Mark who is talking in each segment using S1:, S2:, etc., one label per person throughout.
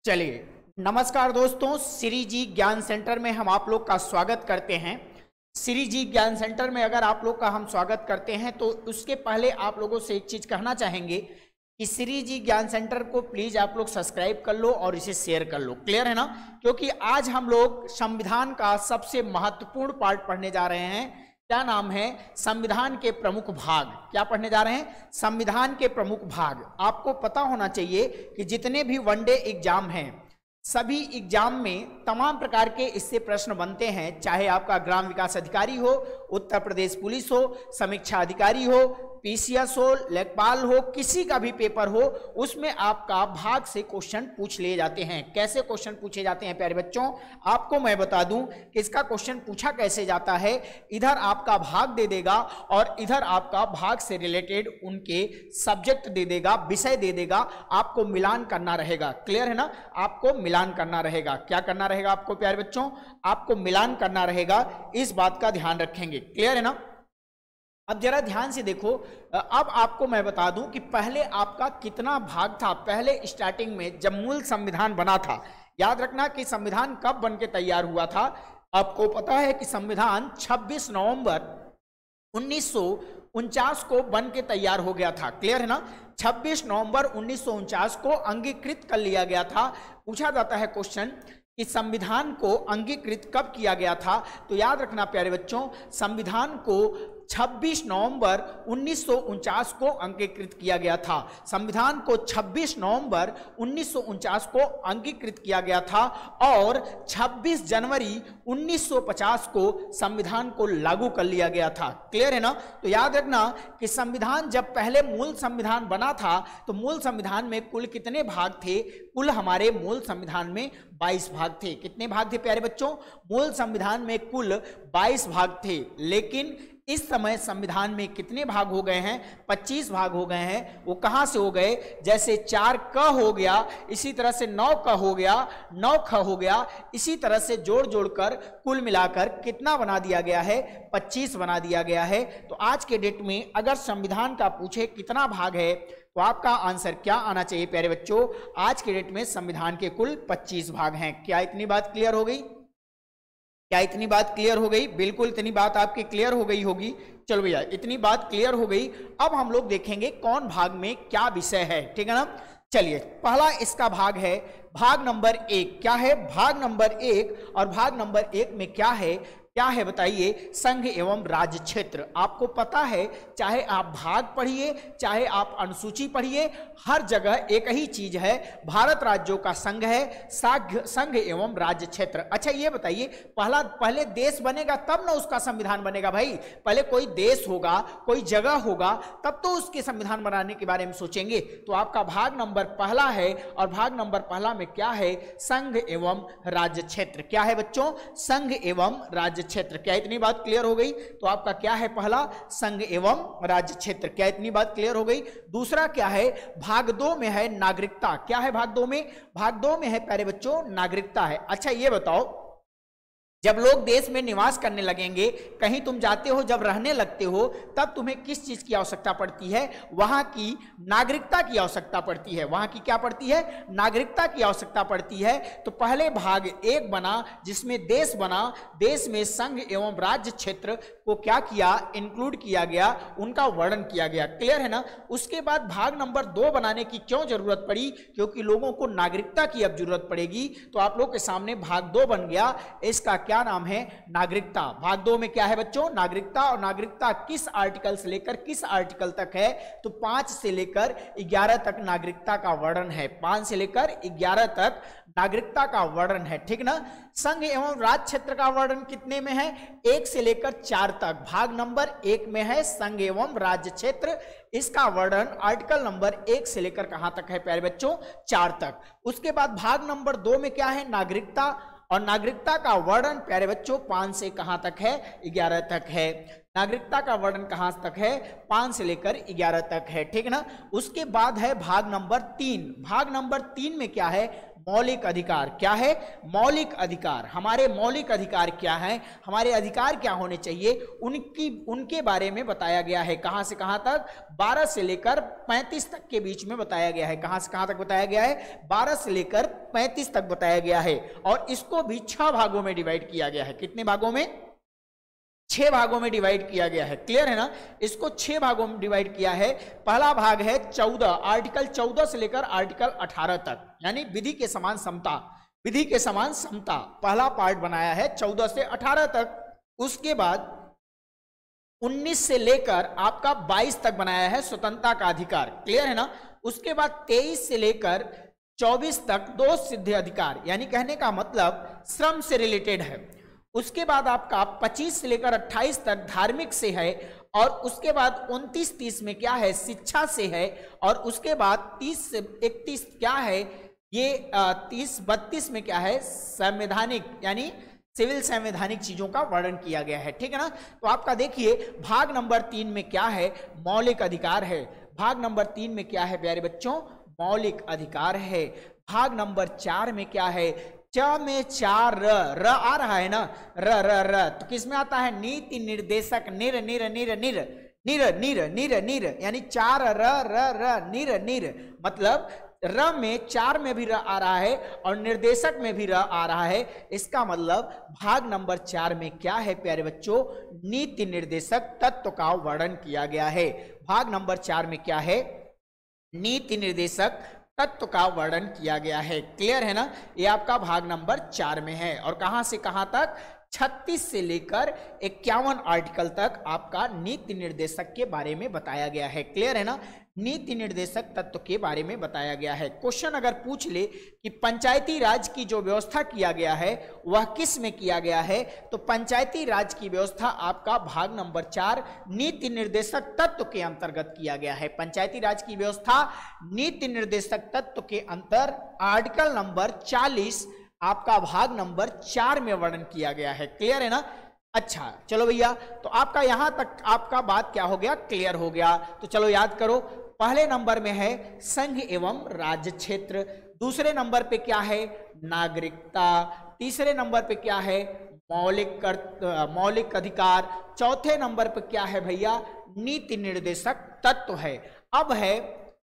S1: चलिए, नमस्कार दोस्तों, श्री जी ज्ञान सेंटर में हम आप लोग का स्वागत करते हैं। श्री जी ज्ञान सेंटर में अगर आप लोग का हम स्वागत करते हैं तो उसके पहले आप लोगों से एक चीज कहना चाहेंगे कि श्री जी ज्ञान सेंटर को प्लीज आप लोग सब्सक्राइब कर लो और इसे शेयर कर लो। क्लियर है ना? क्योंकि आज हम लोग संविधान का सबसे महत्वपूर्ण पार्ट पढ़ने जा रहे हैं। क्या नाम है? संविधान के प्रमुख भाग। क्या पढ़ने जा रहे हैं? संविधान के प्रमुख भाग। आपको पता होना चाहिए कि जितने भी वनडे एग्जाम हैं, सभी एग्जाम में तमाम प्रकार के इससे प्रश्न बनते हैं, चाहे आपका ग्राम विकास अधिकारी हो, उत्तर प्रदेश पुलिस हो, समीक्षा अधिकारी हो, पीसीएस हो, लेखपाल हो, किसी का भी पेपर हो, उसमें आपका भाग से क्वेश्चन पूछ लिए जाते हैं। कैसे क्वेश्चन पूछे जाते हैं प्यारे बच्चों? आपको मैं बता दूं कि इसका क्वेश्चन पूछा कैसे जाता है। इधर आपका भाग दे देगा और इधर आपका भाग से रिलेटेड उनके सब्जेक्ट दे देगा, विषय दे देगा। आपको मिलान करना रहेगा। क्लियर है ना? आपको मिलान करना रहेगा। क्या करना रहेगा आपको प्यारे बच्चों? आपको मिलान करना रहेगा। इस बात का ध्यान रखेंगे। क्लियर है ना? अब जरा ध्यान से देखो। अब आपको मैं बता दूं कि पहले आपका कितना भाग था। पहले स्टार्टिंग में जब मूल संविधान बना था, याद रखना कि संविधान कब बन के तैयार हुआ था। आपको पता है कि संविधान 26 नवंबर 1949 को बन के तैयार हो गया था। क्लियर है ना? 26 नवंबर 1949 को अंगीकृत कर लिया गया था। पूछा जाता है क्वेश्चन कि संविधान को अंगीकृत कब किया गया था, तो याद रखना प्यारे बच्चों, संविधान को 26 नवंबर 1949 को अंगीकृत किया गया था। संविधान को 26 नवंबर 1949 को अंगीकृत किया गया था और 26 जनवरी 1950 को संविधान को लागू कर लिया गया था। क्लियर है ना? तो याद रखना कि संविधान जब पहले मूल संविधान बना था तो मूल संविधान में कुल कितने भाग थे? कुल हमारे मूल संविधान में 22 भाग थे। कितने भाग थे प्यारे बच्चों? मूल संविधान में कुल 22 भाग थे। लेकिन इस समय संविधान में कितने भाग हो गए हैं? 25 भाग हो गए हैं। वो कहां से हो गए? जैसे 4 क हो गया, इसी तरह से 9 क हो गया, 9 ख हो गया, इसी तरह से जोड़ जोड़कर कुल मिलाकर कितना बना दिया गया है? 25 बना दिया गया है। तो आज के डेट में अगर संविधान का पूछे कितना भाग है तो आपका आंसर क्या आना चाहिए प्यारे बच्चों? आज के डेट में संविधान के कुल 25 भाग हैं। क्या इतनी बात क्लियर हो गई? क्या इतनी बात क्लियर हो गई? बिल्कुल इतनी बात आपकी क्लियर हो गई होगी। चलो भैया, इतनी बात क्लियर हो गई। अब हम लोग देखेंगे कौन भाग में क्या विषय है। ठीक है ना? चलिए, पहला इसका भाग है भाग नंबर 1। क्या है? भाग नंबर 1। और भाग नंबर 1 में क्या है? क्या है बताइए? संघ एवं राज्य क्षेत्र। आपको पता है, चाहे आप भाग पढ़िए, चाहे आप अनुसूची पढ़िए, हर जगह एक ही चीज है, भारत राज्यों का संघ है, संघ एवं राज्य क्षेत्र। अच्छा ये बताइए, पहले देश बनेगा तब ना उसका संविधान बनेगा भाई। पहले कोई देश होगा, कोई जगह होगा, तब तो उसके संविधान बनाने के बारे में सोचेंगे। तो आपका भाग नंबर पहला है और भाग नंबर पहला में क्या है? संघ एवं राज्य क्षेत्र। क्या है बच्चों? संघ एवं राज्य क्षेत्र। क्या इतनी बात क्लियर हो गई? तो आपका क्या है? पहला संघ एवं राज्य क्षेत्र। क्या इतनी बात क्लियर हो गई? दूसरा क्या है? भाग 2 में है नागरिकता। क्या है भाग 2 में? भाग 2 में है प्यारे बच्चों नागरिकता है। अच्छा ये बताओ, जब लोग देश में निवास करने लगेंगे, कहीं तुम जाते हो, जब रहने लगते हो, तब तुम्हें किस चीज की आवश्यकता पड़ती है? वहां की नागरिकता की आवश्यकता पड़ती है। वहां की क्या पड़ती है? नागरिकता की आवश्यकता पड़ती है। तो पहले भाग 1 बना जिसमें देश बना, देश में संघ एवं राज्य क्षेत्र को क्या किया? इंक्लूड किया गया, उनका वर्णन किया गया। क्लियर है ना? उसके बाद भाग नंबर 2 बनाने की क्यों जरूरत पड़ी? क्योंकि लोगों को नागरिकता की अब जरूरत पड़ेगी। तो आप लोग के सामने भाग 2 बन गया। इसका क्या नाम है? नागरिकता। भाग 2 में क्या है बच्चों? नागरिकता। और नागरिकता किस आर्टिकल से लेकर किस आर्टिकल तक है? तो 5 से लेकर 11 तक नागरिकता का वर्णन है। 5 से लेकर 11 तक नागरिकता का वर्णन है। ठीक ना? संघ एवं राज्य क्षेत्र का वर्णन कितने में है? 1 से लेकर 4 तक। भाग नंबर 1 में है संघ एवं राज्य क्षेत्र। इसका वर्णन आर्टिकल नंबर 1 से लेकर कहां तक है प्यारे बच्चों? 4 तक। उसके बाद भाग नंबर 2 में क्या है? नागरिकता। और नागरिकता का वर्णन प्यारे बच्चों 5 से कहां तक है? 11 तक है। नागरिकता का वर्णन कहां तक है? 5 से लेकर 11 तक है। ठीक है ना? उसके बाद है भाग नंबर 3। भाग नंबर 3 में क्या है? मौलिक अधिकार। क्या है? मौलिक अधिकार। हमारे मौलिक अधिकार क्या है, हमारे अधिकार क्या होने चाहिए, उनके बारे में बताया गया है। कहां से कहां तक? 12 से लेकर 35 तक के बीच में बताया गया है। कहां से कहां तक बताया गया है? 12 से लेकर 35 तक बताया गया है। और इसको भी 6 भागों में डिवाइड किया गया है। कितने भागों में? 6 भागों में डिवाइड किया गया है। क्लियर है ना? इसको 6 भागों में डिवाइड किया है। पहला भाग है 14, आर्टिकल 14 से लेकर आर्टिकल 18 तक, यानी विधि के समान समता। विधि के समान समता पहला पार्ट बनाया है 14 से 18 तक। उसके बाद 19 से लेकर आपका 22 तक बनाया है स्वतंत्रता का अधिकार। क्लियर है ना? उसके बाद 23 से लेकर 24 तक 2 सिद्ध अधिकार, यानी कहने का मतलब श्रम से रिलेटेड है। उसके बाद आपका 25 से लेकर 28 तक धार्मिक से है। और उसके बाद 29-30 में क्या है? शिक्षा से है। और उसके बाद 30 से 31 क्या है? ये 30-32 में क्या है? संवैधानिक, यानी सिविल संवैधानिक चीजों का वर्णन किया गया है। ठीक है ना? तो आपका देखिए भाग नंबर 3 में क्या है? मौलिक अधिकार है। भाग नंबर 3 में क्या है प्यारे बच्चों? मौलिक अधिकार है। भाग नंबर 4 में क्या है? च में 4 र आ रहा है ना, र तो किस में आता है? नीति निर्देशक निर निर निर निर निर निर निर निर, यानी 4 र निर निर, मतलब र में 4 में भी र आ रहा है और निर्देशक में भी र आ रहा है। इसका मतलब भाग नंबर 4 में क्या है प्यारे बच्चों? नीति निर्देशक तत्व का वर्णन किया गया है। भाग नंबर 4 में क्या है? नीति निर्देशक तत्व का वर्णन किया गया है। क्लियर है ना? ये आपका भाग नंबर 4 में है। और कहां से कहां तक? 36 से लेकर 51 आर्टिकल तक आपका नीति निर्देशक के बारे में बताया गया है। क्लियर है ना? नीति निर्देशक तत्व के बारे में बताया गया है। क्वेश्चन अगर पूछ ले कि पंचायती राज की जो व्यवस्था किया गया है वह किस में किया गया है, तो पंचायती राज की व्यवस्था आपका भाग नंबर 4 नीति निर्देशक तत्व के अंतर्गत किया गया है। पंचायती राज की व्यवस्था नीति निर्देशक तत्व के अंतर आर्टिकल नंबर 40 आपका भाग नंबर 4 में वर्णन किया गया है। क्लियर है ना? अच्छा चलो भैया, तो आपका यहां तक आपका बात क्या हो गया? क्लियर हो गया। तो चलो याद करो, पहले नंबर में है संघ एवं राज्य क्षेत्र, दूसरे नंबर पे क्या है? नागरिकता, तीसरे नंबर पे क्या है? मौलिक अधिकार, चौथे नंबर पे क्या है भैया? नीति निर्देशक तत्व है। अब है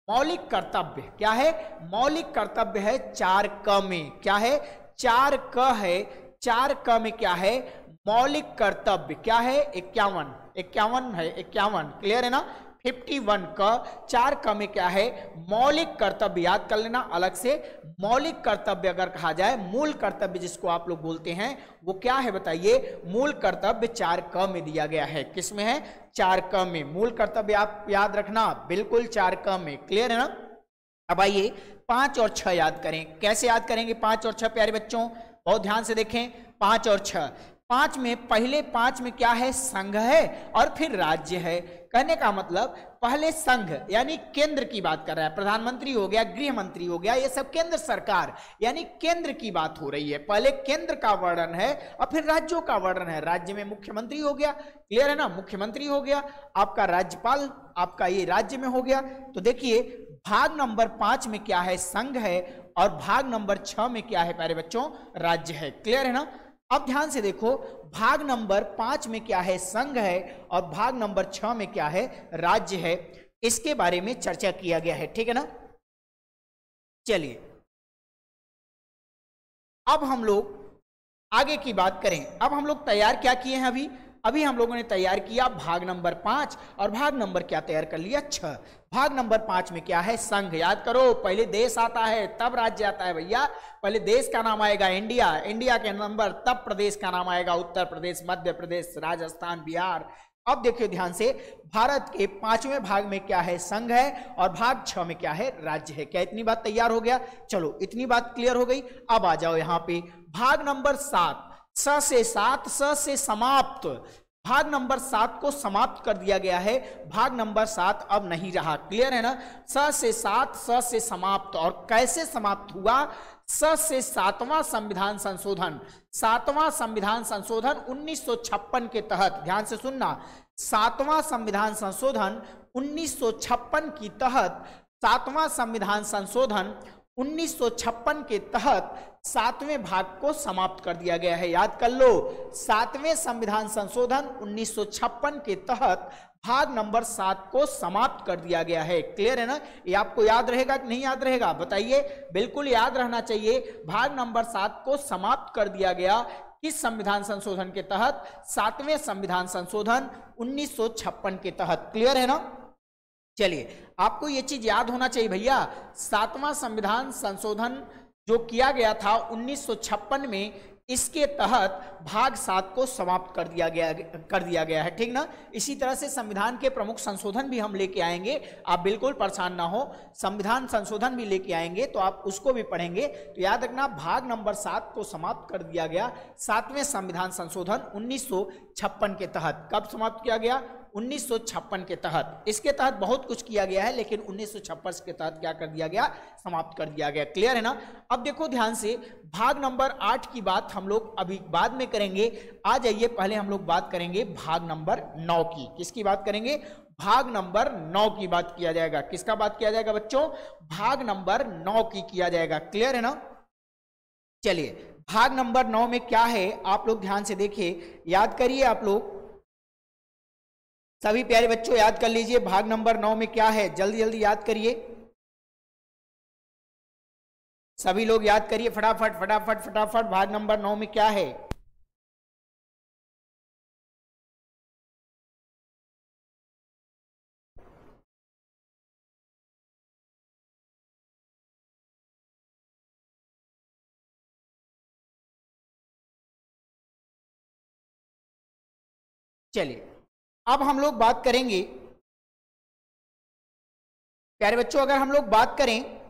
S1: मौलिक कर्तव्य। क्या है? मौलिक कर्तव्य है 4 क में। क्या है? 4 क है। 4 क में क्या है? मौलिक कर्तव्य। क्या है? 51 है। 51 क्लियर है ना? 51 का 4 क में क्या है? मौलिक कर्तव्य। याद कर लेना अलग से। मौलिक कर्तव्य अगर कहा जाए, मूल कर्तव्य जिसको आप लोग बोलते हैं, वो क्या है बताइए? मूल कर्तव्य 4 क में दिया गया है। किस में है? 4 क में। मूल कर्तव्य आप याद रखना बिल्कुल 4 क में। क्लियर है ना? अब आइए 5 और 6 याद करें। कैसे याद करेंगे 5 और 6 प्यारे बच्चों? बहुत ध्यान से देखें 5 और 6। 5 में, पहले 5 में क्या है? संघ है और फिर राज्य है। कहने का मतलब पहले संघ यानी केंद्र की बात कर रहा है। प्रधानमंत्री हो गया, गृह मंत्री हो गया, ये सब केंद्र सरकार यानी केंद्र की बात हो रही है। पहले केंद्र का वर्णन है और फिर राज्यों का वर्णन है। राज्य में मुख्यमंत्री हो गया। क्लियर है ना? मुख्यमंत्री हो गया, आपका राज्यपाल, आपका ये राज्य में हो गया। तो देखिए भाग नंबर 5 में क्या है? संघ है और भाग नंबर 6 में क्या है प्यारे बच्चों? राज्य है। क्लियर है ना? अब ध्यान से देखो, भाग नंबर 5 में क्या है? संघ है और भाग नंबर 6 में क्या है? राज्य है। इसके बारे में चर्चा किया गया है। ठीक है ना? चलिए अब हम लोग आगे की बात करें। अब हम लोग तैयार क्या किए हैं? अभी हम लोगों ने तैयार किया भाग नंबर 5 और भाग नंबर क्या तैयार कर लिया? 6। भाग नंबर 5 में क्या है? संघ। याद करो, पहले देश आता है तब राज्य आता है भैया। पहले देश का नाम आएगा इंडिया, इंडिया के नंबर तब प्रदेश का नाम आएगा उत्तर प्रदेश, मध्य प्रदेश, राजस्थान, बिहार। अब देखिए ध्यान से, भारत के 5वें भाग में क्या है? संघ है और भाग 6 में क्या है? राज्य है। क्या इतनी बात तैयार हो गया? चलो इतनी बात क्लियर हो गई। अब आ जाओ यहाँ पे भाग नंबर 7, स से 7, स से समाप्त। भाग नंबर 7 को समाप्त कर दिया गया है। भाग नंबर 7 अब नहीं रहा। क्लियर है ना? स से 7, स से समाप्त। और कैसे समाप्त हुआ? स से 7वां संविधान संशोधन। 7वां संविधान संशोधन 1956 के तहत, ध्यान से सुनना, 7वां संविधान संशोधन 1956 के तहत 7वां संविधान संशोधन 1956 के तहत 7वें भाग को समाप्त कर दिया गया है। याद कर लो, 7वें संविधान संशोधन 1956 के तहत भाग नंबर 7 को समाप्त कर दिया गया है। क्लियर है ना? ये आपको याद रहेगा कि नहीं याद रहेगा बताइए? बिल्कुल याद रहना चाहिए। भाग नंबर 7 को समाप्त कर दिया गया किस संविधान संशोधन के तहत? 7वें संविधान संशोधन 1956 के तहत। क्लियर है ना? चलिए, आपको ये चीज याद होना चाहिए भैया, 7वां संविधान संशोधन जो किया गया था 1956 में, इसके तहत भाग 7 को समाप्त कर दिया गया है। ठीक ना? इसी तरह से संविधान के प्रमुख संशोधन भी हम लेके आएंगे, आप बिल्कुल परेशान ना हो। संविधान संशोधन भी लेके आएंगे तो आप उसको भी पढ़ेंगे। तो याद रखना, भाग नंबर 7 को समाप्त कर दिया गया 7वें संविधान संशोधन 1956 के तहत। कब समाप्त किया गया? 1956 के तहत। इसके तहत बहुत कुछ किया गया है, लेकिन 1956 के तहत क्या कर दिया गया? समाप्त कर दिया गया। क्लियर है ना? अब देखो ध्यान से, भाग नंबर 8 की बात हम लोग अभी बाद में करेंगे। आ जाइए, पहले हम लोग बात करेंगे भाग नंबर 9 की। किसकी बात करेंगे? भाग नंबर 9 की बात किया जाएगा। किसका बात किया जाएगा बच्चों? भाग नंबर 9 की किया जाएगा। क्लियर है ना? चलिए, भाग नंबर 9 में क्या है आप लोग ध्यान से देखिए, याद करिए आप लोग सभी प्यारे बच्चों, याद कर लीजिए भाग नंबर 9 में क्या है। जल्दी जल्दी याद करिए, सभी लोग याद करिए फटाफट फटाफट फटाफट। भाग नंबर 9 में क्या है? चलिए, अब हम लोग बात करेंगे प्यारे बच्चों, अगर हम लोग बात करें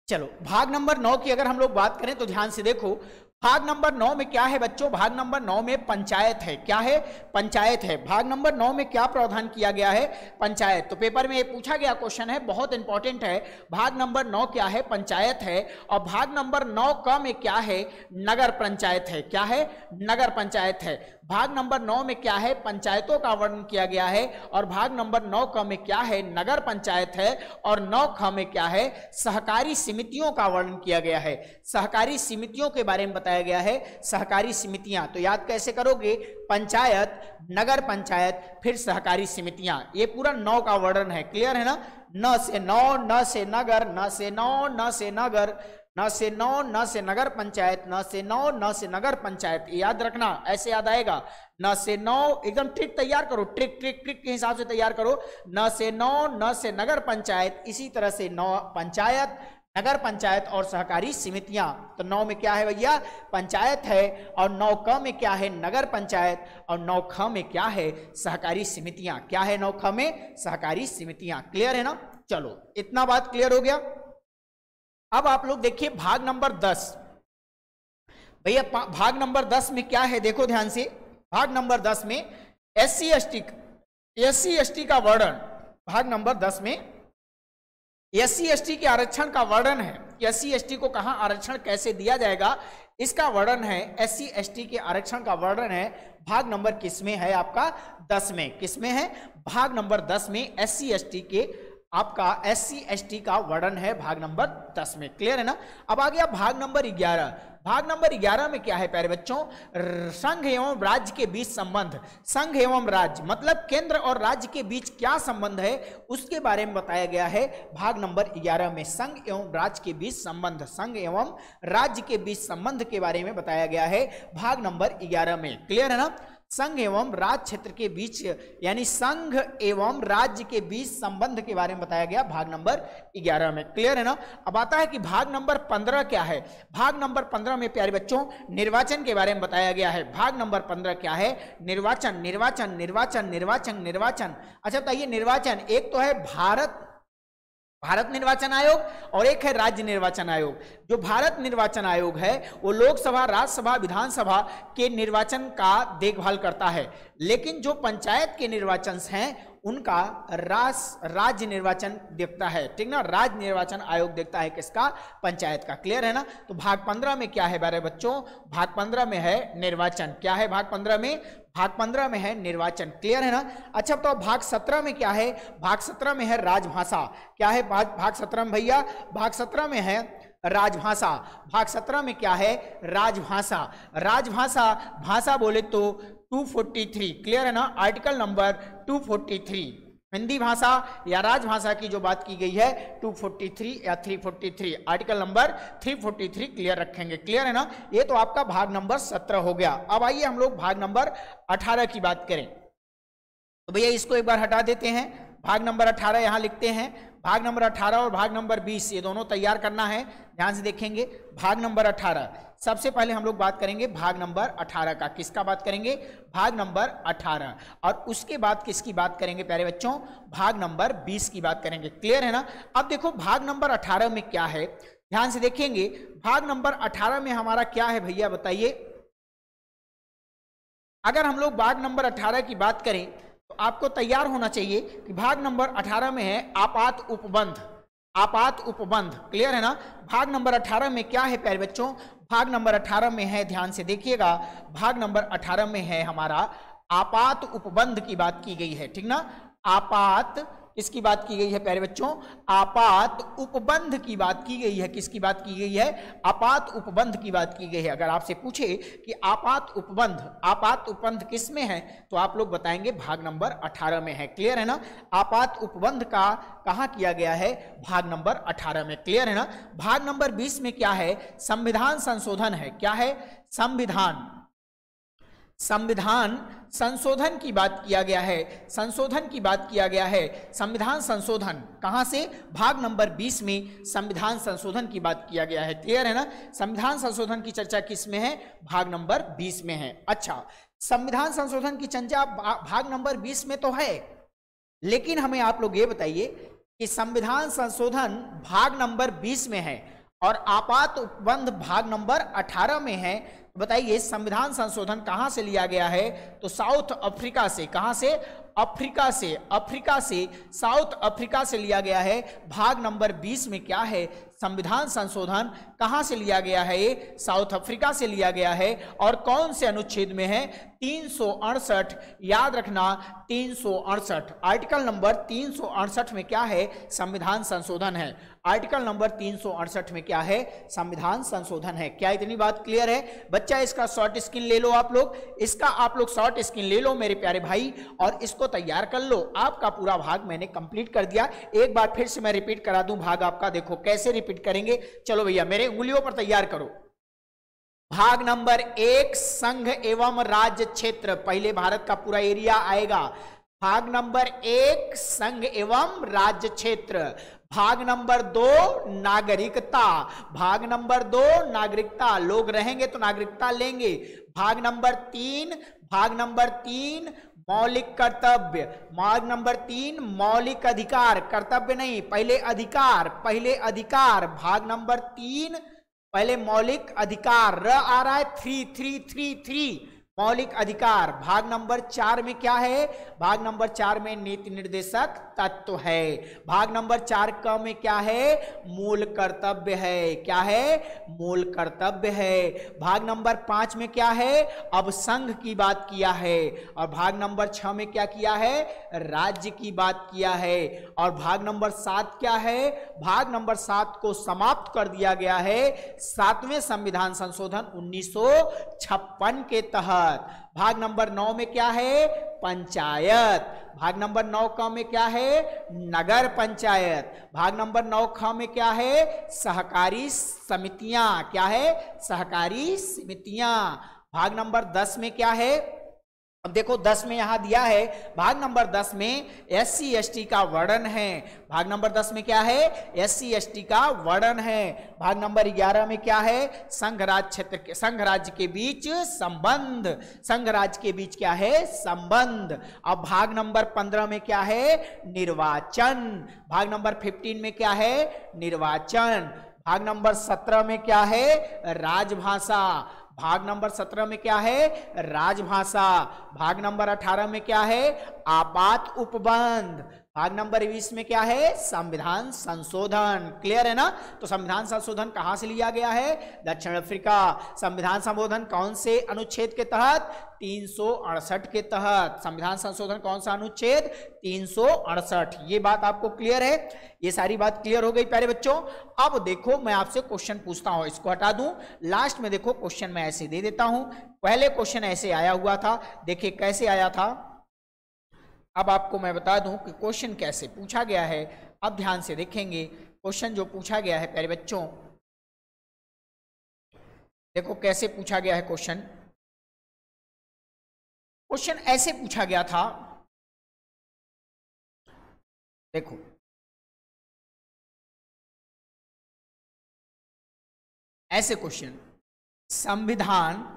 S1: चलो भाग नंबर 9 की अगर हम लोग बात करें तो ध्यान से देखो, भाग नंबर 9 में क्या है बच्चों? भाग नंबर 9 में पंचायत है। क्या है? पंचायत है। भाग नंबर 9 में क्या प्रावधान किया गया है? पंचायत। तो पेपर में ये पूछा गया क्वेश्चन है, बहुत इंपॉर्टेंट है। भाग नंबर 9 क्या है? पंचायत है। और भाग नंबर 9 क में क्या है? नगर पंचायत है। क्या है? नगर पंचायत है। भाग नंबर 9 में क्या है? पंचायतों का वर्णन किया गया है। और भाग नंबर 9 क में क्या है? नगर पंचायत है। और 9 ख में क्या है? सहकारी समितियों का वर्णन किया गया है। सहकारी समितियों के बारे में बताया गया है। सहकारी समितियां तो याद कैसे करोगे? पंचायत, नगर पंचायत, फिर सहकारी समितियां। ये पूरा 9 का वर्णन है। क्लियर है ना? न से 9, न से नगर, न से 9, न से नगर, न से 9, न से नगर पंचायत, न से 9, न से नगर पंचायत। याद रखना, ऐसे याद आएगा। न से 9, एकदम ट्रिक तैयार करो, ट्रिक ट्रिक ट्रिक के हिसाब से तैयार करो। न से 9, न से नगर पंचायत, इसी तरह से 9 पंचायत, नगर पंचायत और सहकारी समितियां। तो 9 में क्या है भैया? पंचायत है। और 9 क में क्या है? नगर पंचायत। और 9 ख में क्या है? सहकारी समितियां। क्या है 9 ख में? सहकारी समितियां। क्लियर है ना? चलो, इतना बात क्लियर हो गया। अब आप लोग देखिए भाग नंबर 10। भैया भाग नंबर 10 में क्या है? देखो ध्यान से, भाग नंबर 10 में SC ST का वर्णन। भाग नंबर 10 में SC ST के आरक्षण का वर्णन है। SC ST को कहां आरक्षण कैसे दिया जाएगा, इसका वर्णन है। SC ST के आरक्षण का वर्णन है। भाग नंबर किस में है आपका? 10 में। किस में है? भाग नंबर 10 में SC ST के आपका SC ST का वर्णन है भाग नंबर 10 में। क्लियर है ना? अब आ गया भाग नंबर 11। भाग नंबर 11 में क्या है प्यारे बच्चों? संघ एवं राज्य के बीच संबंध। संघ एवं राज्य मतलब केंद्र और राज्य के बीच क्या संबंध है, उसके बारे में बताया गया है भाग नंबर 11 में। संघ एवं राज्य के बीच संबंध, संघ एवं राज्य के बीच संबंध के बारे में बताया गया है भाग नंबर 11 में। क्लियर है ना? संघ एवं राज्य क्षेत्र के बीच, यानी संघ एवं राज्य के बीच संबंध के बारे में बताया गया भाग नंबर 11 में। क्लियर है ना? अब आता है कि भाग नंबर 15 क्या है। भाग नंबर 15 में प्यारे बच्चों निर्वाचन के बारे में बताया गया है। भाग नंबर 15 क्या है? निर्वाचन, निर्वाचन, निर्वाचन, निर्वाचन, निर्वाचन। अच्छा बताइए, निर्वाचन एक तो है भारत भारत निर्वाचन आयोग और एक है राज्य निर्वाचन आयोग। जो भारत निर्वाचन आयोग है वो लोकसभा, राज्यसभा, विधानसभा के निर्वाचन का देखभाल करता है, लेकिन जो पंचायत के निर्वाचन हैं उनका राज्य निर्वाचन देखता है, ठीक ना। राज्य निर्वाचन आयोग देखता है किसका? पंचायत का। क्लियर है ना। तो भाग 15 में क्या है प्यारे बच्चों? भाग 15 में है निर्वाचन। क्या है भाग 15 में? भाग 15 में है निर्वाचन। क्लियर है ना। अच्छा, तो भाग 17 में क्या है? भाग 17 में है राजभाषा। क्या है भाग 17 में भैया? भाग 17 में है राजभाषा। भाग 17 में क्या है? राजभाषा। राजभाषा भाषा बोले तो 243। क्लियर है ना। आर्टिकल नंबर 243 हिंदी भाषा या राजभाषा की जो बात की गई है 243 या 343, आर्टिकल नंबर 343 क्लियर रखेंगे। क्लियर है ना। ये तो आपका भाग नंबर 17 हो गया। अब आइए हम लोग भाग नंबर 18 की बात करें। तो भैया इसको एक बार हटा देते हैं। भाग नंबर 18 यहां लिखते हैं। भाग नंबर 18 और भाग नंबर 20 ये दोनों तैयार करना है, ध्यान से देखेंगे। भाग नंबर 18 सबसे पहले हम लोग बात करेंगे भाग नंबर 18 का। किसका बात करेंगे? भाग नंबर 18। और उसके बाद किसकी बात करेंगे प्यारे बच्चों? भाग नंबर 20 की बात करेंगे। क्लियर है ना। अब देखो भाग नंबर 18 में क्या है, ध्यान से देखेंगे। भाग नंबर 18 में हमारा क्या है भैया बताइए? अगर हम लोग भाग नंबर 18 की बात करें तो आपको तैयार होना चाहिए कि भाग नंबर 18 में है आपात उपबंध। आपात उपबंध। क्लियर है ना। भाग नंबर 18 में क्या है प्यारे बच्चों? भाग नंबर 18 में है, ध्यान से देखिएगा, भाग नंबर 18 में है हमारा आपात उपबंध की बात की गई है, ठीक ना। आपात किसकी बात की गई है प्यारे बच्चों? आपात उपबंध की बात की गई है। किसकी बात की गई है? आपात उपबंध की बात की गई है। अगर आपसे पूछे कि आपात उपबंध किस में है तो आप लोग बताएंगे भाग नंबर 18 में है। क्लियर है ना। आपात उपबंध का कहां किया गया है? भाग नंबर 18 में। क्लियर है ना। भाग नंबर 20 में क्या है? संविधान संशोधन है। क्या है? संविधान संशोधन की बात किया गया है। संशोधन की बात किया गया है। संविधान संशोधन कहां से? भाग नंबर 20 में संविधान संशोधन की बात किया गया है। क्लियर है ना। संविधान संशोधन की चर्चा किस में है? भाग नंबर 20 में है। अच्छा, संविधान संशोधन की चर्चा भाग नंबर 20 में तो है, लेकिन हमें आप लोग ये बताइए कि संविधान संशोधन भाग नंबर 20 में है और आपात उपबंध भाग नंबर 18 में है। बताइए संविधान संशोधन कहां से लिया गया है? तो साउथ अफ्रीका से। कहां से? अफ्रीका से साउथ अफ्रीका से लिया गया है। भाग नंबर 20 में क्या है? संविधान संशोधन कहां से लिया गया है? ये साउथ अफ्रीका से लिया गया है। और कौन से अनुच्छेद में है? 368। याद रखना 368, आर्टिकल नंबर 368 में क्या है? संविधान संशोधन है। आर्टिकल नंबर 368 में क्या है? संविधान संशोधन है। क्या इतनी बात क्लियर है बच्चा? इसका शॉर्ट स्क्रीन ले लो आप लोग, इसका आप लोग शॉर्ट स्क्रीन ले लो मेरे प्यारे भाई, और इसको तैयार कर लो। आपका पूरा भाग मैंने कंप्लीट कर दिया। एक बार फिर से मैं रिपीट करा दूं भाग आपका। देखो कैसे रिपीट करेंगे। चलो भैया मेरे उंगलियों पर तैयार करो। भाग नंबर 1 संघ एवं राज्य क्षेत्र, पहले भारत का पूरा एरिया आएगा। भाग नंबर 1 संघ एवं राज्य क्षेत्र। भाग नंबर 2 नागरिकता। भाग नंबर 2 नागरिकता, लोग रहेंगे तो नागरिकता लेंगे। भाग नंबर 3 मौलिक कर्तव्य। भाग नंबर 3 मौलिक अधिकार, कर्तव्य नहीं, पहले अधिकार। भाग नंबर 3 पहले मौलिक अधिकार, र आ रहा है 3 मौलिक अधिकार। भाग नंबर 4 में क्या है? भाग नंबर 4 में नीति निर्देशक तत्व है। भाग नंबर 4 क में क्या है? मूल कर्तव्य है। क्या है? मूल कर्तव्य है। भाग नंबर 5 में क्या है? अब संघ की बात किया है। और भाग नंबर 6 में क्या किया है? राज्य की बात किया है। और भाग नंबर 7 क्या है? भाग नंबर 7 को समाप्त कर दिया गया है 7वें संविधान संशोधन 1956 के तहत। भाग नंबर 9 में क्या है? पंचायत। भाग नंबर 9 क में क्या है? नगर पंचायत। भाग नंबर 9 ख में क्या है? सहकारी समितियां। क्या है? सहकारी समितियां। भाग नंबर 10 में क्या है? अब देखो 10 में यहां दिया है, भाग नंबर 10 में SC ST का वर्णन है। भाग नंबर 10 में क्या है? SC ST का वर्णन है। भाग नंबर 11 में क्या है? संघ राज्य क्षेत्र के, संघ राज्य के बीच संबंध, संघ राज्य के बीच क्या है? संबंध। अब भाग नंबर 15 में क्या है? निर्वाचन। भाग नंबर 15 में क्या है? निर्वाचन। भाग नंबर 17 में क्या है? राजभाषा। भाग नंबर 17 में क्या है? राजभाषा। भाग नंबर 18 में क्या है? आपात उपबंध। भाग नंबर 20 में क्या है? संविधान संशोधन। क्लियर है ना? तो संविधान संशोधन कहां से लिया गया है? दक्षिण अफ्रीका। संविधान संशोधन कौन से अनुच्छेद के तहत? 368 के तहत। संविधान संशोधन कौन सा अनुच्छेद? 368। ये बात आपको क्लियर है? ये सारी बात क्लियर हो गई प्यारे बच्चों। अब देखो मैं आपसे क्वेश्चन पूछता हूं, इसको हटा दूं, लास्ट में देखो क्वेश्चन मैं ऐसे दे देता हूं। पहले क्वेश्चन ऐसे आया हुआ था, देखिए कैसे आया था। अब आपको मैं बता दूं कि क्वेश्चन कैसे पूछा गया है। अब ध्यान से देखेंगे क्वेश्चन जो पूछा गया है प्यारे बच्चों, देखो कैसे पूछा गया है क्वेश्चन। क्वेश्चन ऐसे पूछा गया था, देखो ऐसे क्वेश्चन, संविधान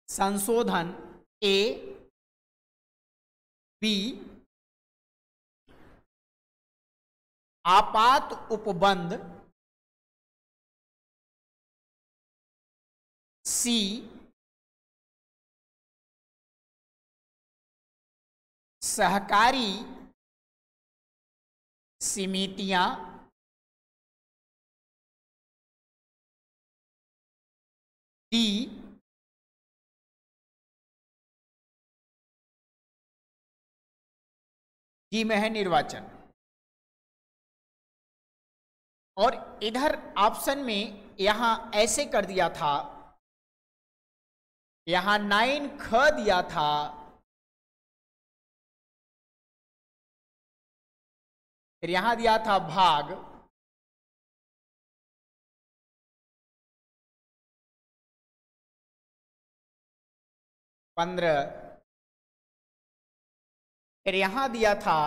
S1: संशोधन A, B, आपात उपबंध C, सहकारी समितियां D, जी में है निर्वाचन। और इधर ऑप्शन में यहां ऐसे कर दिया था, यहां 9 ख दिया था, फिर यहां दिया था भाग, पंद्रह, फिर यहां दिया था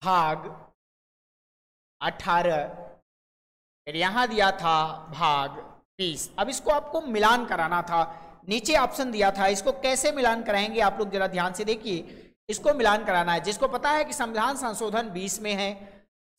S1: भाग 18, फिर यहां दिया था भाग 20। अब इसको आपको मिलान कराना था, नीचे ऑप्शन दिया था, इसको कैसे मिलान कराएंगे आप लोग जरा ध्यान से देखिए। इसको मिलान कराना है, जिसको पता है कि संविधान संशोधन 20 में है,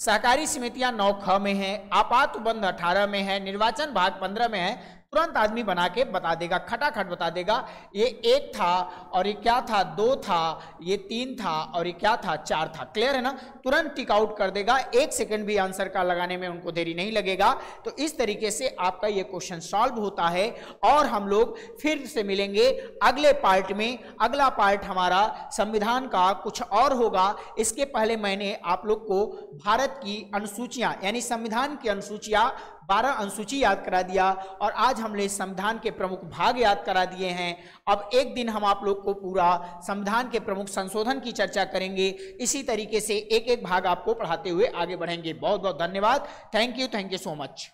S1: सहकारी समितियां 9 ख में है, आपात उपबंध 18 में है, निर्वाचन भाग 15 में है, तुरंत आदमी बना के बता देगा, खटाखट बता देगा ये 1 था और ये क्या था 2 था, ये 3 था और ये क्या था 4 था। क्लियर है ना? तुरंत टिक आउट कर देगा, 1 सेकंड भी आंसर का लगाने में उनको देरी नहीं लगेगा। तो इस तरीके से आपका ये क्वेश्चन सॉल्व होता है। और हम लोग फिर से मिलेंगे अगले पार्ट में। अगला पार्ट हमारा संविधान का कुछ और होगा। इसके पहले मैंने आप लोग को भारत की अनुसूचियां यानी संविधान की अनुसूचियां 12 अनुसूची याद करा दिया और आज हमने संविधान के प्रमुख भाग याद करा दिए हैं। अब एक दिन हम आप लोग को पूरा संविधान के प्रमुख संशोधन की चर्चा करेंगे। इसी तरीके से एक एक भाग आपको पढ़ाते हुए आगे बढ़ेंगे। बहुत बहुत धन्यवाद। Thank you so much.